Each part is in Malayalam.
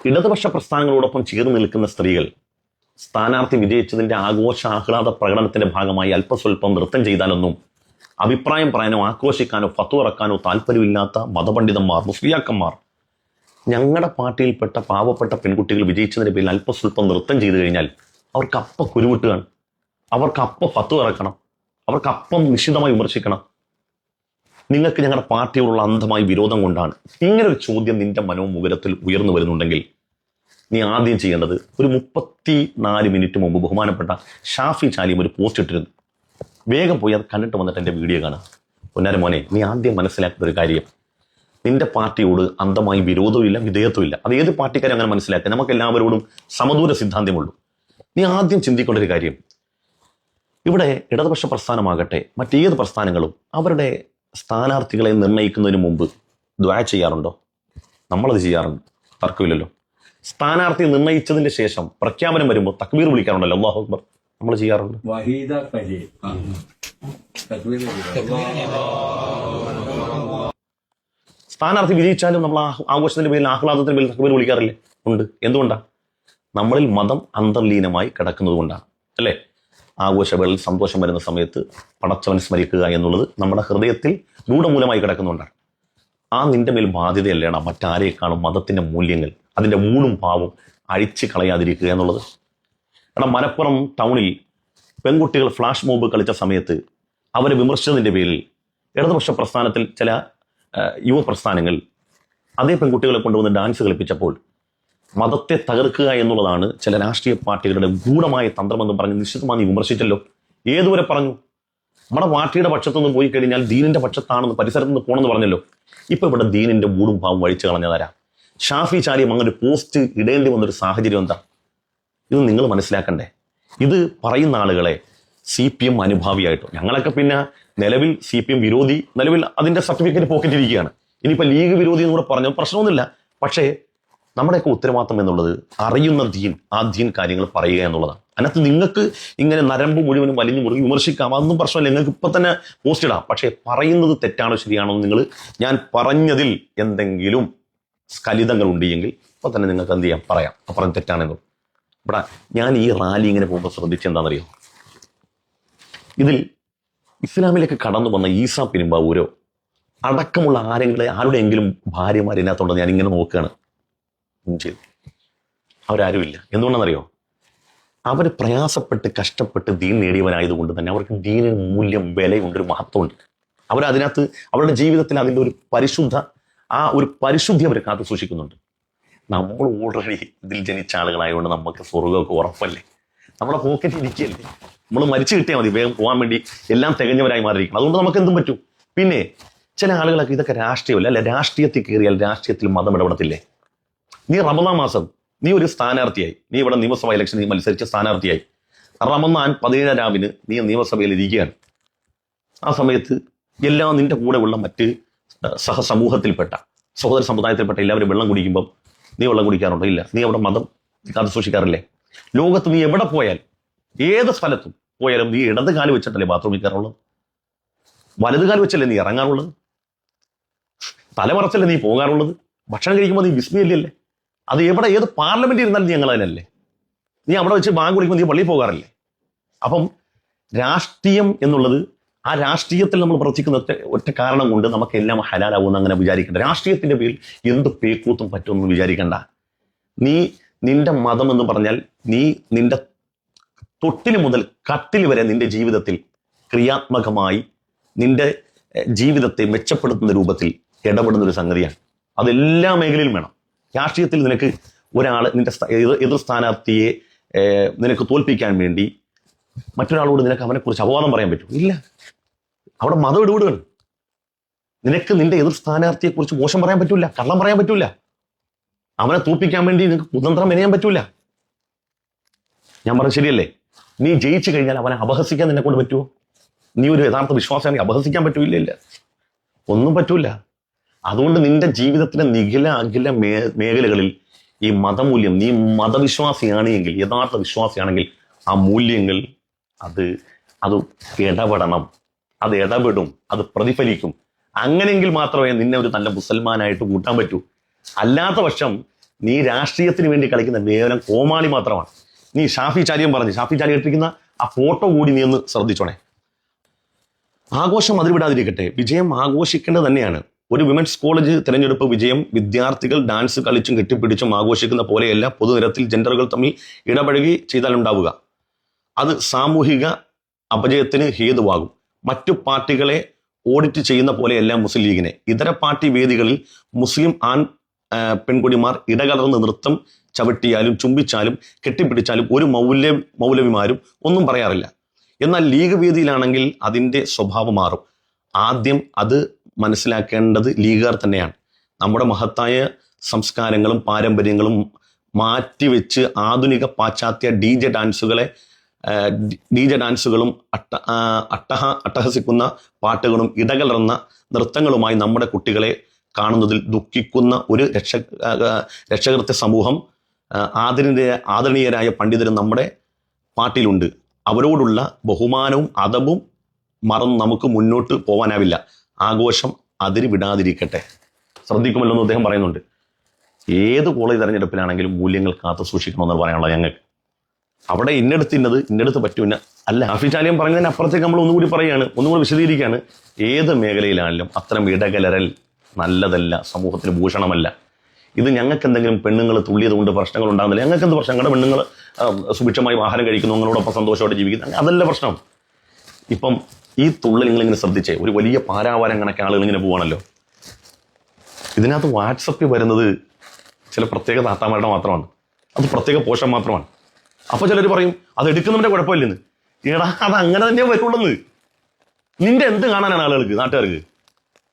ഇടതുപക്ഷ പ്രസ്ഥാനങ്ങളോടൊപ്പം ചേർന്ന് നിൽക്കുന്ന സ്ത്രീകൾ സ്ഥാനാർത്ഥി വിജയിച്ചതിന്റെ ആഘോഷാഹ്ലാദ പ്രകടനത്തിന്റെ ഭാഗമായി അല്പസ്വല്പം നൃത്തം ചെയ്താലൊന്നും അഭിപ്രായം പറയാനോ ആക്രോശിക്കാനോ ഫത്വ ഇറക്കാനോ താല്പര്യമില്ലാത്ത മതപണ്ഡിതന്മാർ, മുസ്ലിയാക്കന്മാർ ഞങ്ങളുടെ പാർട്ടിയിൽപ്പെട്ട പാവപ്പെട്ട പെൺകുട്ടികൾ വിജയിച്ചതിന്റെ പേരിൽ അല്പസ്വല്പം നൃത്തം ചെയ്തു കഴിഞ്ഞാൽ അവർക്ക് അപ്പം കുരുവിട്ടുകയാണ്, അവർക്ക് അപ്പം ഫത്വ ഇറക്കണം, അവർക്ക് അപ്പം നിശ്ചിതമായി വിമർശിക്കണം. നിങ്ങൾക്ക് ഞങ്ങളുടെ പാർട്ടിയോടുള്ള അന്ധമായ വിരോധം കൊണ്ടാണ്. ഇങ്ങനെ ഒരു ചോദ്യം നിന്റെ മനോമുഖരത്തിൽ ഉയർന്നു വരുന്നുണ്ടെങ്കിൽ നീ ആദ്യം ചെയ്യേണ്ടത്, ഒരു 34 മിനിറ്റ് മുമ്പ് ബഹുമാനപ്പെട്ട ഷാഫി ചാലിയും ഒരു പോസ്റ്റ് ഇട്ടിരുന്നു. വേഗം പോയി അത് കണ്ടിട്ട് വന്നിട്ട് എൻ്റെ വീഡിയോ കാണാം. പൊന്നാര മോനെ, നീ ആദ്യം മനസ്സിലാക്കുന്ന ഒരു കാര്യം, നിന്റെ പാർട്ടിയോട് അന്ധമായി വിരോധവും ഇല്ല, വിധേയത്വം ഇല്ല. അത് ഏത് പാർട്ടിക്കാരും അങ്ങനെ മനസ്സിലാക്കുക. നമുക്ക് എല്ലാവരോടും സമദൂര സിദ്ധാന്തമുള്ളൂ. നീ ആദ്യം ചിന്തിക്കേണ്ട ഒരു കാര്യം, ഇവിടെ ഇടതുപക്ഷ പ്രസ്ഥാനമാകട്ടെ മറ്റേത് പ്രസ്ഥാനങ്ങളും അവരുടെ സ്ഥാനാർത്ഥികളെ നിർണ്ണയിക്കുന്നതിന് മുമ്പ് ദ്വാ ചെയ്യാറുണ്ടോ? നമ്മളത് ചെയ്യാറുണ്ട്, തർക്കമില്ലല്ലോ. സ്ഥാനാർത്ഥി നിർണ്ണയിച്ചതിന്റെ ശേഷം പ്രഖ്യാപനം വരുമ്പോൾ തക്ബീർ വിളിക്കാറുണ്ടല്ലോ, അല്ലാഹു അക്ബർ, നമ്മൾ ചെയ്യാറുണ്ട്. സ്ഥാനാർത്ഥി വിജയിച്ചാലും നമ്മൾ ആഘോഷത്തിന്റെ പേരിൽ, ആഹ്ലാദത്തിന്റെ പേരിൽ തക്ബീർ വിളിക്കാറില്ലേ? ഉണ്ട്. എന്തുകൊണ്ടാണ്? നമ്മളിൽ മതം അന്തർലീനമായി കിടക്കുന്നത് കൊണ്ടാണ്, അല്ലേ? ആഘോഷവേളയിൽ സന്തോഷം വരുന്ന സമയത്ത് പടച്ചവൻ സ്മരിക്കുക എന്നുള്ളത് നമ്മുടെ ഹൃദയത്തിൽ ഗൂഢമൂലമായി കിടക്കുന്നുണ്ടാണ്. ആ നിന്റെ മേൽ ബാധ്യതയല്ലേണം മറ്റാരേക്കാളും മതത്തിന്റെ മൂല്യങ്ങൾ, അതിന്റെ ഊണും പാവും അഴിച്ചു കളയാതിരിക്കുക എന്നുള്ളത്. കാരണം മലപ്പുറം ടൗണിൽ പെൺകുട്ടികൾ ഫ്ലാഷ് മോബ് കളിച്ച സമയത്ത് അവരെ വിമർശിച്ചതിന്റെ പേരിൽ ഇടതുപക്ഷ പ്രസ്ഥാനത്തിൽ ചില യുവ പ്രസ്ഥാനങ്ങൾ അതേ പെൺകുട്ടികളെ കൊണ്ടുവന്ന് ഡാൻസ് കളിപ്പിച്ചപ്പോൾ മതത്തെ തകർക്കുക എന്നുള്ളതാണ് ചില രാഷ്ട്രീയ പാർട്ടികളുടെ ഗൂഢമായ തന്ത്രമെന്ന് പറഞ്ഞ് നിശ്ചിതമായി വിമർശിച്ചല്ലോ. ഏതുവരെ പറഞ്ഞു? നമ്മുടെ പാർട്ടിയുടെ പക്ഷത്തുനിന്ന് പോയി കഴിഞ്ഞാൽ ദീനിന്റെ പക്ഷത്താണെന്ന്, പരിസരത്ത് നിന്ന് പോകണമെന്ന് പറഞ്ഞല്ലോ. ഇപ്പൊ ഇവിടെ ദീനിന്റെ മൂടും പാവും വഴിച്ചു കളഞ്ഞതാരാ? ഷാഫി ചാലിയും അങ്ങനെ പോസ്റ്റ് ഇടേണ്ടി വന്നൊരു സാഹചര്യം എന്താ? ഇത് നിങ്ങൾ മനസ്സിലാക്കണ്ടേ. ഇത് പറയുന്ന ആളുകളെ CPM അനുഭാവിയായിട്ടോ, ഞങ്ങളൊക്കെ പിന്നെ നിലവിൽ CPM വിരോധി, നിലവിൽ അതിന്റെ സർട്ടിഫിക്കറ്റ് പോക്കറ്റിരിക്കുകയാണ്. ഇനിയിപ്പോൾ ലീഗ് വിരോധി എന്ന് കൂടെ പറഞ്ഞ പ്രശ്നമൊന്നുമില്ല. പക്ഷേ നമ്മുടെയൊക്കെ ഉത്തരവാദിത്തം എന്നുള്ളത് അറിയുന്ന ദീൻ, ആ ദീൻ കാര്യങ്ങൾ പറയുക എന്നുള്ളതാണ്. അതിനകത്ത് നിങ്ങൾക്ക് ഇങ്ങനെ നരമ്പ് മുഴുവനും വലിഞ്ഞു മുറുകി വിമർശിക്കാം, അതൊന്നും പ്രശ്നമില്ല. നിങ്ങൾക്ക് ഇപ്പം തന്നെ പോസ്റ്റ് ഇടാം. പക്ഷേ പറയുന്നത് തെറ്റാണോ ശരിയാണോ നിങ്ങൾ, ഞാൻ പറഞ്ഞതിൽ എന്തെങ്കിലും സ്ഖലിതങ്ങൾ ഉണ്ടെങ്കിൽ ഇപ്പം തന്നെ നിങ്ങൾക്ക് എന്ത് ചെയ്യാം, പറയാം അപ്പുറം തെറ്റാണെന്നോ. ഇവിടെ ഞാൻ ഈ റാലി ഇങ്ങനെ പോകുമ്പോൾ ശ്രദ്ധിച്ചെന്താണെന്നറിയോ, ഇതിൽ ഇസ്ലാമിലേക്ക് കടന്നു വന്ന ഈസാ പെരുമ്പാവൂരോ അടക്കമുള്ള ആരുടെയെങ്കിലും ഭാര്യമാർ ഇതിനകത്തുണ്ടെന്ന് ഞാൻ ഇങ്ങനെ നോക്കുകയാണ് ചെയ്തു. അവരാരുമില്ല. എന്തുകൊണ്ടാണെന്നറിയോ? അവർ പ്രയാസപ്പെട്ട് കഷ്ടപ്പെട്ട് ദീൻ നേടിയവരായതുകൊണ്ട് തന്നെ അവർക്ക് ദീനിന് മൂല്യം, വിലയുണ്ട്, ഒരു മഹത്വമുണ്ട്. അവരതിനകത്ത് അവരുടെ ജീവിതത്തിൽ അതിൻ്റെ ഒരു പരിശുദ്ധി അവർ കാത്തു സൂക്ഷിക്കുന്നുണ്ട്. നമ്മൾ ഓൾറെഡി ഇതിൽ ജനിച്ച ആളുകളായതുകൊണ്ട് നമുക്ക് സ്വർഗ്ഗമൊക്കെ ഉറപ്പല്ലേ, നമ്മുടെ പോക്കറ്റിൽ ഇരിക്കുകയല്ലേ. നമ്മൾ മരിച്ചു കിട്ടിയാൽ മതി, വേഗം പോകാൻ വേണ്ടി എല്ലാം തികഞ്ഞവരായി മാറിയിരിക്കണം. അതുകൊണ്ട് നമുക്ക് എന്തും പറ്റും. പിന്നെ ചില ആളുകളൊക്കെ ഇതൊക്കെ രാഷ്ട്രീയമല്ല, അല്ല രാഷ്ട്രീയത്തിൽ കയറിയാൽ രാഷ്ട്രീയത്തിൽ മതം ഇടപെടത്തില്ലേ? നീ റമദാൻ മാസം നീ ഒരു സ്ഥാനാർത്ഥിയായി, നീ ഇവിടെ നിയമസഭാ ഇലക്ഷൻ നീ മത്സരിച്ച സ്ഥാനാർത്ഥിയായി, റമദാൻ 17 രാവിന് നീ നിയമസഭയിൽ ഇരിക്കുകയാണ്. ആ സമയത്ത് എല്ലാം നിന്റെ കൂടെ ഉള്ള മറ്റ് സഹസമൂഹത്തിൽപ്പെട്ട സഹോദര സമുദായത്തിൽപ്പെട്ട എല്ലാവരും വെള്ളം കുടിക്കുമ്പം നീ വെള്ളം കുടിക്കാറുണ്ടോ? ഇല്ല. നീ അവിടെ മതം കാത്തു സൂക്ഷിക്കാറില്ലേ? ലോകത്ത് നീ എവിടെ പോയാൽ, ഏത് സ്ഥലത്തും പോയാലും നീ ഇടത് കാല് വെച്ചിട്ടല്ലേ ബാത്റൂമിൽ കയറുള്ളത്? വലത് കാല് വെച്ചല്ലേ നീ ഇറങ്ങാറുള്ളത്? തലമറച്ചല്ലേ നീ പോകാറുള്ളത്? ഭക്ഷണം കഴിക്കുമ്പോൾ നീ ബിസ്മിയല്ലേ? അത് എവിടെ ഏത് പാർലമെന്റിൽ ഇരുന്നാലും നീ ഞങ്ങളതിനല്ലേ? നീ അവിടെ വെച്ച് ബാങ്ക് കുടിക്കുമ്പോൾ നീ പള്ളിയിൽ പോകാറില്ലേ? അപ്പം രാഷ്ട്രീയം എന്നുള്ളത്, ആ രാഷ്ട്രീയത്തിൽ നമ്മൾ പ്രവർത്തിക്കുന്ന ഒറ്റ കാരണം കൊണ്ട് നമുക്കെല്ലാം ഹലാലാവുമെന്ന് അങ്ങനെ വിചാരിക്കേണ്ട. രാഷ്ട്രീയത്തിന്റെ പേരിൽ എന്ത് പേക്കൂത്തും പറ്റുമെന്ന് വിചാരിക്കണ്ട. നീ നിന്റെ മതം എന്ന് പറഞ്ഞാൽ നീ നിന്റെ തൊട്ടിൽ മുതൽ കട്ടിൽ വരെ നിന്റെ ജീവിതത്തിൽ ക്രിയാത്മകമായി നിന്റെ ജീവിതത്തെ മെച്ചപ്പെടുത്തുന്ന രൂപത്തിൽ ഇടപെടുന്ന ഒരു സംഗതിയാണ്. അതെല്ലാ മേഖലയിലും വേണം. രാഷ്ട്രീയത്തിൽ നിനക്ക് നിന്റെ എതിർ സ്ഥാനാർത്ഥിയെ നിനക്ക് തോൽപ്പിക്കാൻ വേണ്ടി മറ്റൊരാളോട് നിനക്ക് അവനെക്കുറിച്ച് അപവാദം പറയാൻ പറ്റും? ഇല്ല. അവിടെ മതം ഇടപെടുകയാണ്. നിനക്ക് നിന്റെ എതിർ സ്ഥാനാർത്ഥിയെക്കുറിച്ച് മോശം പറയാൻ പറ്റൂല, കള്ളം പറയാൻ പറ്റൂല, അവനെ തോൽപ്പിക്കാൻ വേണ്ടി നിനക്ക് കുതന്ത്രം മെനയാൻ പറ്റൂല. ഞാൻ പറഞ്ഞത് ശരിയല്ലേ? നീ ജയിച്ചു കഴിഞ്ഞാൽ അവനെ അപഹസിക്കാൻ നിന്നെ കൊണ്ട് പറ്റുമോ? നീ ഒരു യഥാർത്ഥ വിശ്വാസമാണെങ്കിൽ അപഹസിക്കാൻ പറ്റൂല? ഇല്ല, ഒന്നും പറ്റൂല. അതുകൊണ്ട് നിന്റെ ജീവിതത്തിന്റെ നിഖില അഖില മേഖലകളിൽ ഈ മതമൂല്യം, നീ മതവിശ്വാസിയാണെങ്കിൽ, യഥാർത്ഥ വിശ്വാസിയാണെങ്കിൽ ആ മൂല്യങ്ങൾ അത് ഇടപെടണം, അത് ഇടപെടും, അത് പ്രതിഫലിക്കും. അങ്ങനെയെങ്കിൽ മാത്രമേ നിന്നെ ഒരു നല്ല മുസൽമാനായിട്ട് കൂട്ടാൻ പറ്റൂ. അല്ലാത്ത പക്ഷം നീ രാഷ്ട്രീയത്തിന് വേണ്ടി കളിക്കുന്ന കേവലം കോമാളി മാത്രമാണ്. നീ ഷാഫി ചാലിയും പറഞ്ഞ് ഷാഫി ചാലി ഇട്ടിരിക്കുന്ന ആ ഫോട്ടോ കൂടി നീ ഒന്ന് ശ്രദ്ധിച്ചോണേ. ആഘോഷം അതിർവിടാതിരിക്കട്ടെ, വിജയം ആഘോഷിക്കേണ്ടത് തന്നെയാണ്. ഒരു വിമൻസ് കോളേജ് തിരഞ്ഞെടുപ്പ് വിജയം വിദ്യാർത്ഥികൾ ഡാൻസ് കളിച്ചും കെട്ടിപ്പിടിച്ചും ആഘോഷിക്കുന്ന പോലെയല്ല പൊതുനിരത്തിൽ ജെൻഡറുകൾ തമ്മിൽ ഇടപഴകി ചെയ്താലുണ്ടാവുക. അത് സാമൂഹിക അപജയത്തിന് ഹേതുവാകും. മറ്റു പാർട്ടികളെ ഓഡിറ്റ് ചെയ്യുന്ന പോലെയല്ല മുസ്ലിം ലീഗിനെ. ഇതര പാർട്ടി വേദികളിൽ മുസ്ലിം പെൺകുടിമാർ ഇടകലർന്ന് നൃത്തം ചവിട്ടിയാലും ചുംബിച്ചാലും കെട്ടിപ്പിടിച്ചാലും ഒരു മൗലവിമാരും ഒന്നും പറയാറില്ല. എന്നാൽ ലീഗ് വേദിയിലാണെങ്കിൽ അതിൻ്റെ സ്വഭാവം മാറും. ആദ്യം അത് മനസ്സിലാക്കേണ്ടത് ലീഗുകാർ തന്നെയാണ്. നമ്മുടെ മഹത്തായ സംസ്കാരങ്ങളും പാരമ്പര്യങ്ങളും മാറ്റിവെച്ച് ആധുനിക പാശ്ചാത്യ DJ ഡാൻസുകളും അട്ടഹസിക്കുന്ന പാട്ടുകളും ഇടകലർന്ന നൃത്തങ്ങളുമായി നമ്മുടെ കുട്ടികളെ കാണുന്നതിൽ ദുഃഖിക്കുന്ന ഒരു രക്ഷകർത്ത സമൂഹം, ആദരണീയരായ പണ്ഡിതരും നമ്മുടെ പാർട്ടിയിലുണ്ട്. അവരോടുള്ള ബഹുമാനവും അദബും മറന്ന് നമുക്ക് മുന്നോട്ട് പോകാനാവില്ല. ആഘോഷം അതിര് വിടാതിരിക്കട്ടെ. ശ്രദ്ധിക്കുമല്ലോ എന്ന് അദ്ദേഹം പറയുന്നുണ്ട്. ഏത് കോളേജ് തെരഞ്ഞെടുപ്പിലാണെങ്കിലും മൂല്യങ്ങൾ കാത്തു സൂക്ഷിക്കണമെന്ന് പറയാനുള്ള ഞങ്ങൾക്ക്. അവിടെ ഇന്നടുത്ത് പറ്റൂല അല്ല. ഷാഫി ചാലിയം പറഞ്ഞതിന് അപ്പുറത്തേക്ക് നമ്മൾ ഒന്നുകൂടി പറയുകയാണ്, ഒന്നുകൂടി വിശദീകരിക്കുകയാണ്. ഏത് മേഖലയിലാണെങ്കിലും അത്തരം ഇടകലരൽ നല്ലതല്ല, സമൂഹത്തിന് ഭൂഷണമല്ല. ഇത് ഞങ്ങൾക്ക് എന്തെങ്കിലും പെണ്ണുങ്ങൾ തുള്ളിയത് കൊണ്ട് പ്രശ്നങ്ങൾ ഉണ്ടാകുന്നില്ല. ഞങ്ങൾക്ക് എന്ത് പ്രശ്നം? ഞങ്ങളുടെ പെണ്ണുങ്ങൾ സുഭിക്ഷമായി ആഹാരം കഴിക്കുന്നു, നിങ്ങളോടൊപ്പം സന്തോഷമായിട്ട് ജീവിക്കുന്നു, അതല്ല പ്രശ്നം. ഇപ്പം ഈ തുള്ളൽ നിങ്ങളിങ്ങനെ ശ്രദ്ധിച്ചേ, ഒരു വലിയ പാരാവാരം കണക്കെ ആളുകൾ ഇങ്ങനെ പോവാണല്ലോ. ഇതിനകത്ത് വാട്സപ്പിൽ വരുന്നത് ചില പ്രത്യേക താത്താമാരുടെ മാത്രമാണ്, അത് പ്രത്യേക പോഷൻ മാത്രമാണ്. അപ്പോൾ ചിലർ പറയും അത് എടുക്കുന്നതിൻ്റെ കുഴപ്പമില്ലെന്ന്. എടാ, അത് അങ്ങനെ തന്നെ വരുള്ളൂ. നിന്റെ എന്ത് കാണാനാണ് ആളുകൾക്ക്, നാട്ടുകാർക്ക്?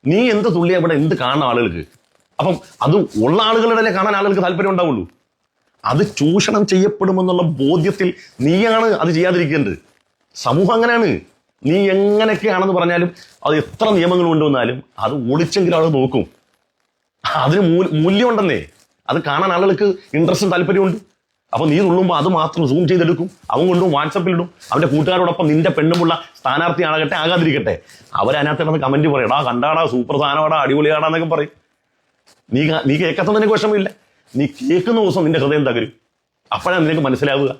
നീ എന്ത് തുള്ളിയാ ഇവിടെ എന്ത് കാണണം ആളുകൾക്ക്? അപ്പം അത് ഉള്ള ആളുകളുടെ കാണാൻ ആളുകൾക്ക് താല്പര്യം ഉണ്ടാവുള്ളൂ. അത് ചൂഷണം ചെയ്യപ്പെടുമെന്നുള്ള ബോധ്യത്തിൽ നീയാണ് അത് ചെയ്യാതിരിക്കേണ്ടത്. സമൂഹം അങ്ങനെയാണ്. നീ എങ്ങനെയൊക്കെയാണെന്ന് പറഞ്ഞാലും അത് എത്ര നിയമങ്ങൾ കൊണ്ടുവന്നാലും അത് ഒളിച്ചെങ്കിലും ആൾ നോക്കും. അതിന് മൂല്യമുണ്ടെന്നേ. അത് കാണാൻ ആളുകൾക്ക് ഇൻട്രസ്റ്റും താല്പര്യമുണ്ട്. അപ്പോൾ നീ തുള്ളുമ്പോൾ അത് മാത്രം സൂം ചെയ്തെടുക്കും, അവൻ കൊണ്ടും വാട്സപ്പിലിടും. അവൻ്റെ കൂട്ടുകാരോടൊപ്പം നിന്റെ പെണ്ണുമുള്ള സ്ഥാനാർത്ഥിയാകട്ടെ ആകാതിരിക്കട്ടെ, അവരതിനകത്ത് കിടന്ന് കമന്റ് പറയടാ, കണ്ടാടാ, സൂപ്പർ സാധനമാടാ, അടിപൊളിയാടാന്നൊക്കെ പറയും. നീ കേൾക്കാത്തത് നിനക്ക് വിഷമമില്ല. നീ കേൾക്കുന്ന ദിവസം നിന്റെ ഹൃദയം തകരും. അപ്പോഴാണ് നിനക്ക് മനസ്സിലാവുക